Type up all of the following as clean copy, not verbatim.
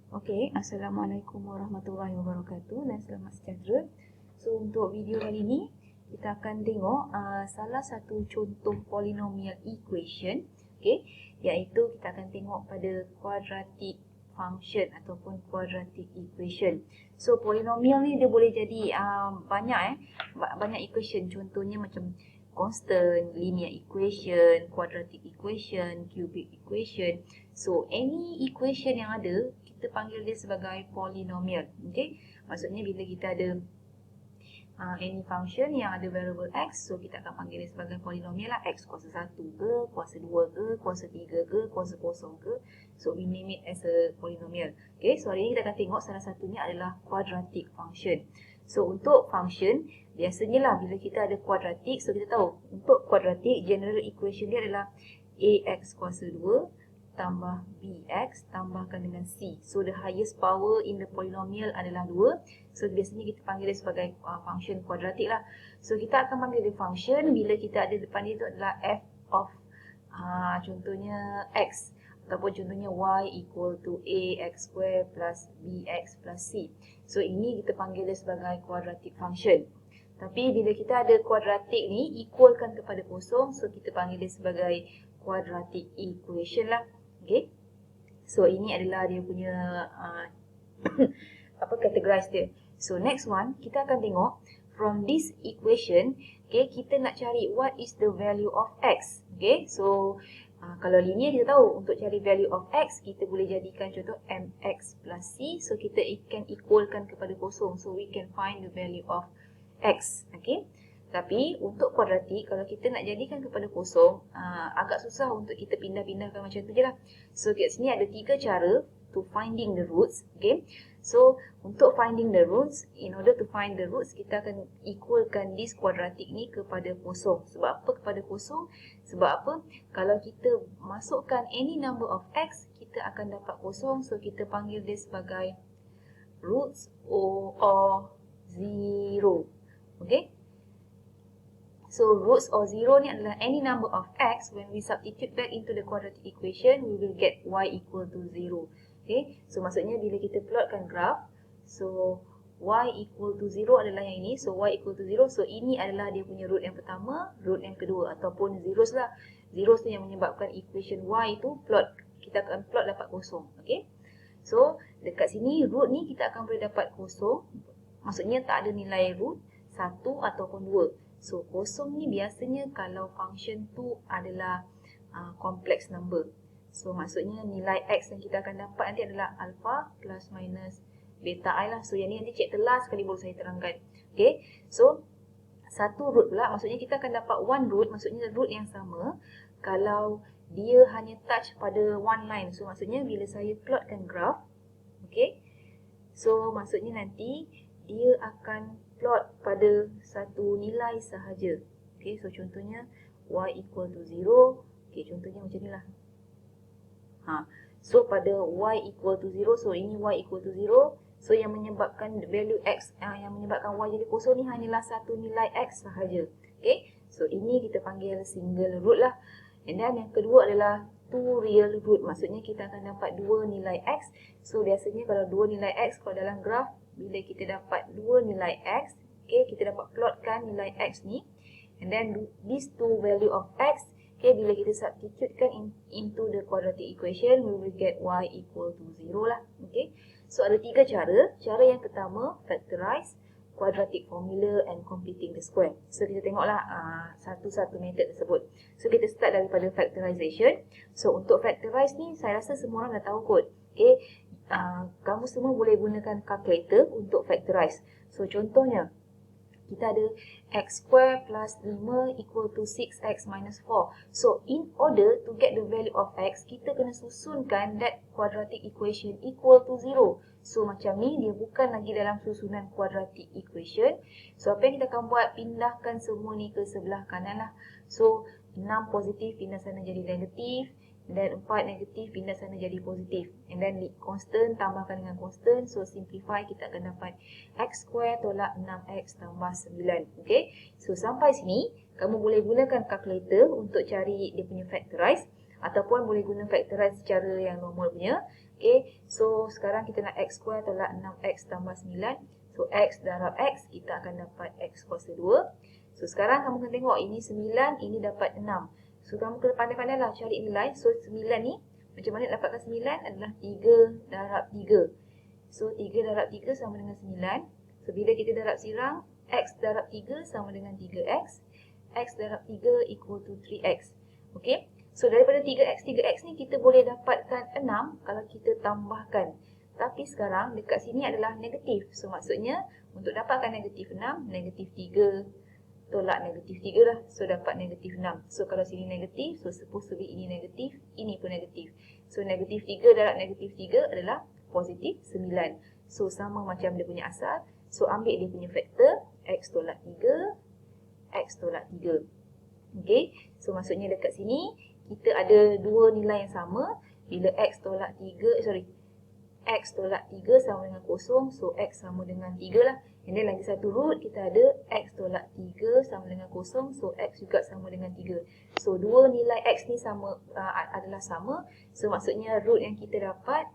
Okey, Assalamualaikum warahmatullahi wabarakatuh dan selamat sejahtera. So, untuk video kali ini, kita akan tengok salah satu contoh polynomial equation, okay, iaitu kita akan tengok pada quadratic function ataupun quadratic equation. So, polynomial ni dia boleh jadi banyak equation. Contohnya macam constant, linear equation, quadratic equation, cubic equation. So, any equation yang ada, kita panggil dia sebagai polynomial. Okay? Maksudnya bila kita ada any function yang ada variable x, so kita akan panggil dia sebagai polynomial lah. X kuasa 1 ke, kuasa 2 ke, kuasa 3 ke, kuasa kosong ke. So, we name it as a polynomial. Okay? So, hari ini kita akan tengok salah satunya adalah quadratic function. So, untuk function, biasanya lah bila kita ada quadratic, so kita tahu untuk quadratic, general equation dia adalah ax kuasa 2 tambah bx tambahkan dengan c. So, the highest power in the polynomial adalah 2. So, biasanya kita panggil dia sebagai function quadratic lah. So, kita akan panggil dia function bila kita ada depan dia itu adalah f of contohnya x. Ataupun contohnya y equal to ax square plus bx plus c. So, ini kita panggil dia sebagai quadratic function. Tapi bila kita ada quadratic ni equalkan kepada kosong, so kita panggil dia sebagai quadratic equation lah. Okay. So, ini adalah dia punya categorize dia. So, next one, kita akan tengok from this equation, okay, kita nak cari what is the value of x. Okay. So, kalau linear kita tahu untuk cari value of x, kita boleh jadikan contoh mx plus c. So, kita akan equalkan kepada kosong. So, we can find the value of x. Okay. Tapi untuk kuadratik, kalau kita nak jadikan kepada kosong, agak susah untuk kita pindah-pindahkan macam tu je lah. So, kat sini ada 3 cara to finding the roots. Okay. So, untuk finding the roots, in order to find the roots, kita akan equalkan this kuadratik ni kepada kosong. Sebab apa kepada kosong? Sebab apa? Kalau kita masukkan any number of x, kita akan dapat kosong. So, kita panggil dia sebagai roots or 0. Okay. So, roots or 0 ni adalah any number of x. When we substitute back into the quadratic equation, we will get y equal to 0. Okay. So, maksudnya bila kita plotkan graph, so y equal to 0 adalah yang ini. So, y equal to 0. So, ini adalah dia punya root yang pertama, root yang kedua. Ataupun zeros lah. Zeros tu yang menyebabkan equation y tu plot. Kita akan plot dapat kosong. Okay. So, dekat sini root ni kita akan boleh dapat kosong. Maksudnya tak ada nilai root 1 ataupun 2. So, kosong ni biasanya kalau function tu adalah complex number. So, maksudnya nilai x yang kita akan dapat nanti adalah alpha plus minus beta i lah. So, yang ni nanti cikgu telah sekali baru saya terangkan. Okay. So, satu root pula, maksudnya kita akan dapat one root, maksudnya root yang sama kalau dia hanya touch pada one line. So, maksudnya bila saya plotkan graph, okay. So, maksudnya nanti dia akan plot pada satu nilai sahaja. Okay, so contohnya y equal to 0. Okay, contohnya macam ni lah. So, pada y equal to 0, so ini y equal to 0. So, yang menyebabkan value x, yang menyebabkan y jadi kosong ni hanyalah satu nilai x sahaja. Okay, so ini kita panggil single root lah. And then yang kedua adalah two real root. Maksudnya kita akan dapat dua nilai x. So, biasanya kalau dua nilai x, kalau dalam graph, bila kita dapat dua nilai x, okay, kita dapat plotkan nilai x ni. And then these two value of x, okay, bila kita substitutekan into the quadratic equation, we will get y equal to 0 lah. Okay. So, ada 3 cara. Cara yang pertama, factorize, quadratic formula and completing the square. So, kita tengoklah satu-satu method tersebut. So, kita start daripada factorization. So, untuk factorize ni, saya rasa semua orang dah tahu kot. Okay. Kamu semua boleh gunakan calculator untuk factorize. So, contohnya, kita ada x square plus 5 equal to 6x minus 4. So, in order to get the value of x, kita kena susunkan that quadratic equation equal to 0. So, macam ni, dia bukan lagi dalam susunan quadratic equation. So, apa yang kita akan buat? Pindahkan semua ni ke sebelah kanan lah. So, 6 positif pindah sana jadi negatif. Dan 4 negatif pindah sana jadi positif. And then constant tambahkan dengan constant. So, simplify kita akan dapat x square tolak 6x tambah 9. Okay. So, sampai sini, kamu boleh gunakan calculator untuk cari dia punya factorize. Ataupun boleh guna factorize secara yang normal punya. Okay, so sekarang kita nak x square tolak 6x tambah 9. So x darab x, kita akan dapat x kuasa 2. So sekarang kamu kena tengok ini 9, ini dapat 6. So kamu kena pandai-pandai lah cari nilai. So 9 ni, macam mana dapatkan 9 adalah 3 darab 3. So 3 darab 3 sama dengan 9. So bila kita darab sirang, x darab 3 sama dengan 3x. X darab 3 equal to 3x. Okay. So daripada 3x ni kita boleh dapatkan 6 kalau kita tambahkan. Tapi sekarang dekat sini adalah negatif. So maksudnya untuk dapatkan negatif 6, negatif 3 tolak negatif 3 lah. So dapat negatif 6. So kalau sini negatif, so supposed to be ini negatif, ini pun negatif. So negatif 3 darab negatif 3 adalah positif 9. So sama macam dia punya asal. So ambil dia punya faktor, x tolak 3, x tolak 3. Okay, so maksudnya dekat sini kita ada dua nilai yang sama. Bila x tolak 3, x tolak 3 sama dengan kosong, so x sama dengan 3 lah. And then lagi satu root, kita ada x tolak 3 sama dengan kosong, so x juga sama dengan 3. So dua nilai x ni sama adalah sama. So maksudnya root yang kita dapat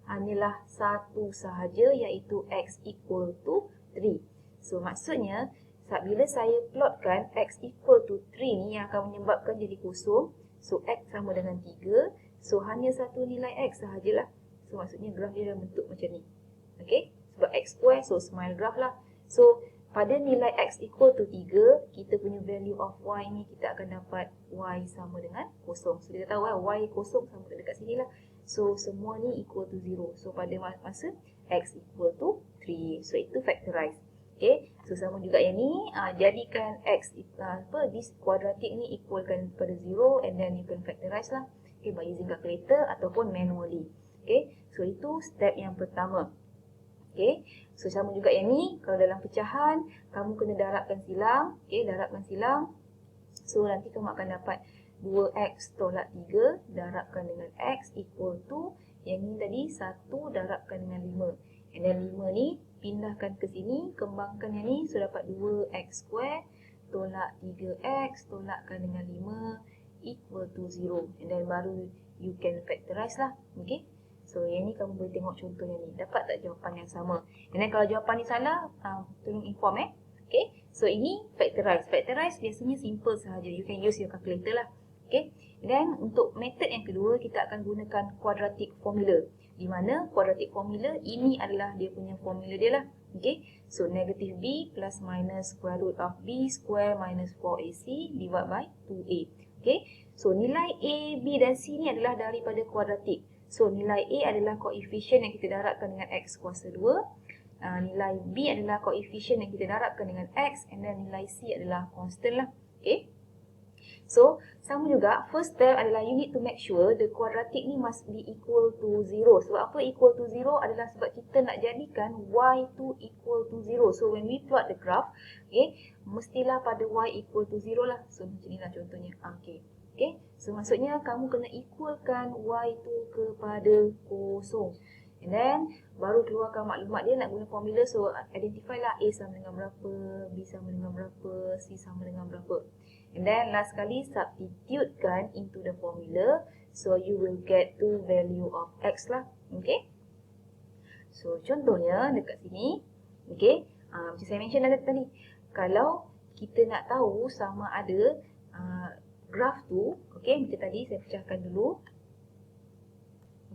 hanyalah satu sahaja, iaitu x equal to 3. So maksudnya bila saya plotkan x equal to 3 ni yang akan menyebabkan jadi kosong. So x sama dengan 3. So hanya satu nilai x sahajalah. So maksudnya graf dia dah bentuk macam ni. Okay. Sebab x square, so smile graph lah. So pada nilai x equal to 3, kita punya value of y ni kita akan dapat y sama dengan kosong. So kita tahu y kosong sama dekat sini lah. So semua ni equal to 0. So pada masa x equal to 3. So itu factorize. Okay, so sama juga yang ni, jadikan x, this quadratic ni equalkan pada 0 and then you can factorize lah. Okay, by using calculator ataupun manually. Okay, so itu step yang pertama. Okay, so sama juga yang ni, kalau dalam pecahan, kamu kena darabkan silang. Okay, darabkan silang. So nanti kamu akan dapat 2x tolak 3 darabkan dengan x equal to, yang ni tadi 1 darabkan dengan 5. And then 5 ni pindahkan ke sini, kembangkan yang ni, so dapat 2x square tolak 3x tolakkan dengan 5 equal to 0. And then baru you can factorize lah. Okay, so yang ni kamu boleh tengok contoh yang ni, dapat tak jawapan yang sama. And then kalau jawapan ni salah, tolong inform Okay, so ini factorize. Factorize biasanya simple sahaja, you can use your calculator lah. Okay, dan untuk method yang kedua, kita akan gunakan quadratic formula. Di mana quadratic formula ini adalah dia punya formula dia lah. Okay, so negative b plus minus square root of b square minus 4ac divided by 2a. Okay, so nilai a, b dan c ni adalah daripada quadratic. So nilai a adalah koefisien yang kita darabkan dengan x kuasa 2. Nilai b adalah koefisien yang kita darabkan dengan x, and then nilai c adalah constant lah. Okay, so sama juga, first step adalah you need to make sure the quadratic ni must be equal to 0. Sebab apa equal to 0 adalah sebab kita nak jadikan y tu equal to 0. So when we plot the graph, okay, mestilah pada y equal to 0 lah. So macam ni lah contohnya. Okay, so maksudnya kamu kena equalkan y tu kepada kosong. And then baru keluarkan maklumat dia, nak guna formula. So identify lah a sama dengan berapa, b sama dengan berapa, c sama dengan berapa. And then last kali substitutekan into the formula. So you will get to value of x lah. Okay, so contohnya dekat sini. Okay, macam saya mention tadi, kalau kita nak tahu sama ada graf tu, okay, macam tadi saya pecahkan dulu.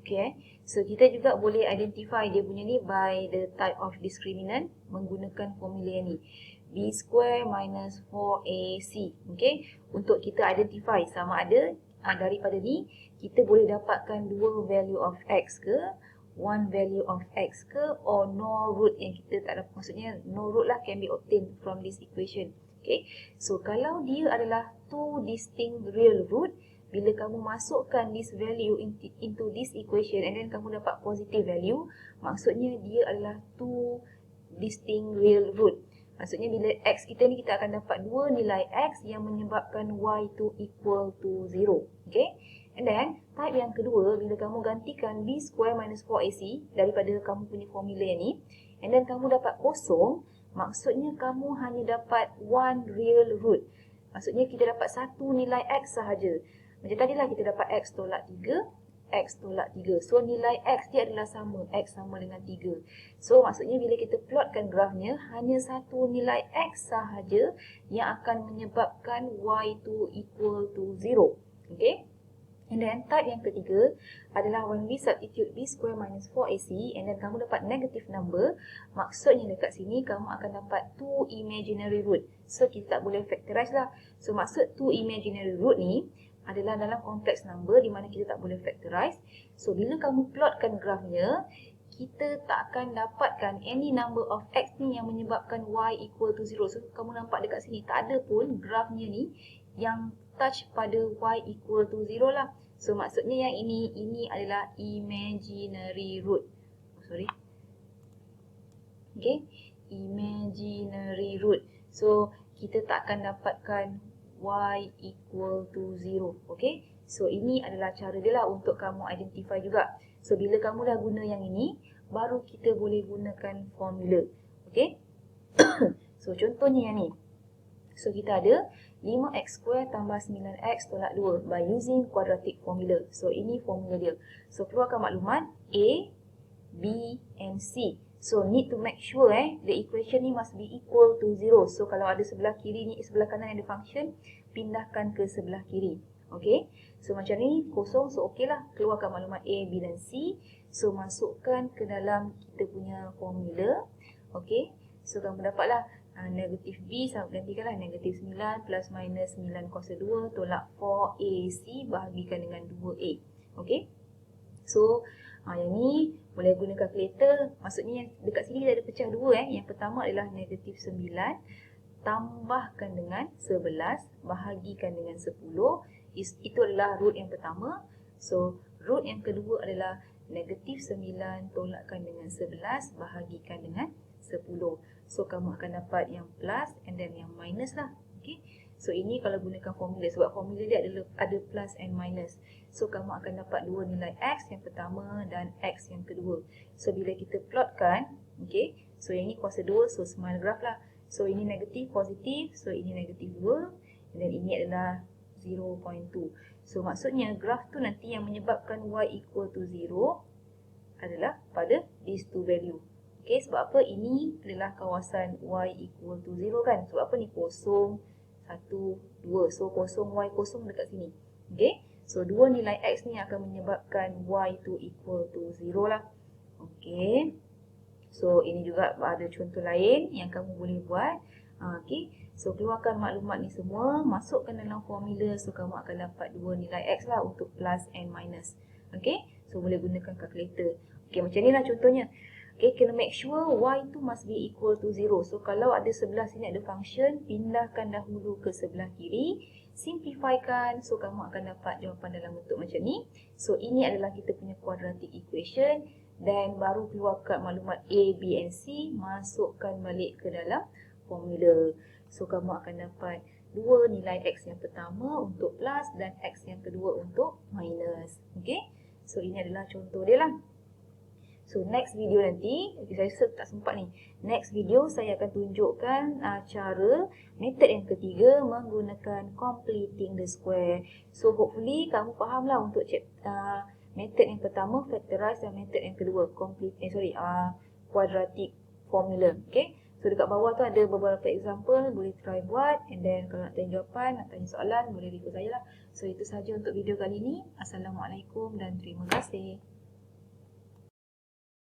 Okay, so kita juga boleh identify dia punya ni by the type of discriminant menggunakan formula yang ni, b square minus 4ac. Okay, untuk kita identify sama ada daripada ni kita boleh dapatkan dua value of x ke, one value of x ke, or no root yang kita tak dapat, maksudnya no root lah can be obtained from this equation. Okay, so kalau dia adalah two distinct real root, bila kamu masukkan this value into this equation and then kamu dapat positive value, maksudnya dia adalah two distinct real root. Maksudnya bila x kita ni, kita akan dapat dua nilai x yang menyebabkan y tu equal to 0. Okay, and then type yang kedua, bila kamu gantikan b square minus 4ac daripada kamu punya formula ni, and then kamu dapat kosong, maksudnya kamu hanya dapat one real root. Maksudnya kita dapat satu nilai x sahaja. Macam tadilah kita dapat x tolak 3, X tolak 3. So nilai X dia adalah sama. X sama dengan 3. So maksudnya bila kita plotkan grafnya, hanya satu nilai X sahaja yang akan menyebabkan Y tu equal to 0. Okay. And then type yang ketiga adalah when we substitute B square minus 4AC and then kamu dapat negative number. Maksudnya dekat sini kamu akan dapat 2 imaginary root. So kita tak boleh factorize lah. So maksud 2 imaginary root ni adalah dalam complex number di mana kita tak boleh factorize. So bila kamu plotkan grafnya, kita tak akan dapatkan any number of X ni yang menyebabkan Y equal to 0. So kamu nampak dekat sini tak ada pun grafnya ni yang touch pada Y equal to 0 lah. So maksudnya yang ini adalah imaginary root. Okay, imaginary root. So kita tak akan dapatkan Y equal to 0. Okay, so ini adalah cara dia lah untuk kamu identify juga. So bila kamu dah guna yang ini, baru kita boleh gunakan formula. Okay. So contohnya yang ni. So kita ada 5x square tambah 9x tolak 2 by using quadratic formula. So ini formula dia. So keluarkan maklumat A, B and C. So need to make sure the equation ni must be equal to 0. So kalau ada sebelah kiri ni, sebelah kanan ada function, pindahkan ke sebelah kiri. Okay. So macam ni kosong. So okey lah. Keluarkan maklumat A, B dan C. So masukkan ke dalam kita punya formula. Okay. So kamu dapatlah negatif B sama gantikanlah negatif 9 plus minus 9 kuasa 2 tolak 4AC bahagikan dengan 2A. Okey. So yang ni boleh guna kalkulator. Maksudnya yang dekat sini kita ada pecah dua. Yang pertama adalah negatif 9 tambahkan dengan 11 bahagikan dengan 10. Itu adalah root yang pertama. So root yang kedua adalah negatif 9 tolakkan dengan 11 bahagikan dengan 10. So kamu akan dapat yang plus and then yang minus lah. Okay. So ini kalau gunakan formula. Sebab formula dia ada plus and minus. So kamu akan dapat dua nilai X yang pertama dan X yang kedua. So bila kita plotkan. Okay. So yang ini kuasa 2. So smile graph lah. So ini negatif, positif. So ini negatif 2. And then ini adalah 0.2. So maksudnya graph tu nanti yang menyebabkan Y equal to 0 adalah pada these two value. Okay, sebab apa? Ini adalah kawasan Y equal to 0 kan? Sebab apa ni? 0, 1, 2. So, 0, Y, 0 dekat sini. Okay, so dua nilai X ni akan menyebabkan Y tu equal to 0 lah. Okay, so ini juga ada contoh lain yang kamu boleh buat. Okay, so keluarkan maklumat ni semua, masukkan dalam formula. So, kamu akan dapat dua nilai X lah untuk plus and minus. Okay, so boleh gunakan kalkulator. Okay, macam ni lah contohnya. Okay, kena make sure Y tu must be equal to 0. So, kalau ada sebelah sini ada function, pindahkan dahulu ke sebelah kiri. Simplifykan. So, kamu akan dapat jawapan dalam bentuk macam ni. So, ini adalah kita punya quadratic equation. Dan baru keluarkan maklumat A, B and C. Masukkan balik ke dalam formula. So, kamu akan dapat dua nilai X yang pertama untuk plus dan X yang kedua untuk minus. Okay. So, ini adalah contoh dia lah. So next video nanti, saya tak sempat ni. Next video saya akan tunjukkan cara method yang ketiga menggunakan completing the square. So hopefully kamu faham lah untuk method yang pertama factorize dan method yang kedua quadratic formula. Okay. So dekat bawah tu ada beberapa example, boleh try buat. And then kalau nak tanya jawapan, nak tanya soalan, boleh request saya lah. So itu sahaja untuk video kali ini. Assalamualaikum dan terima kasih.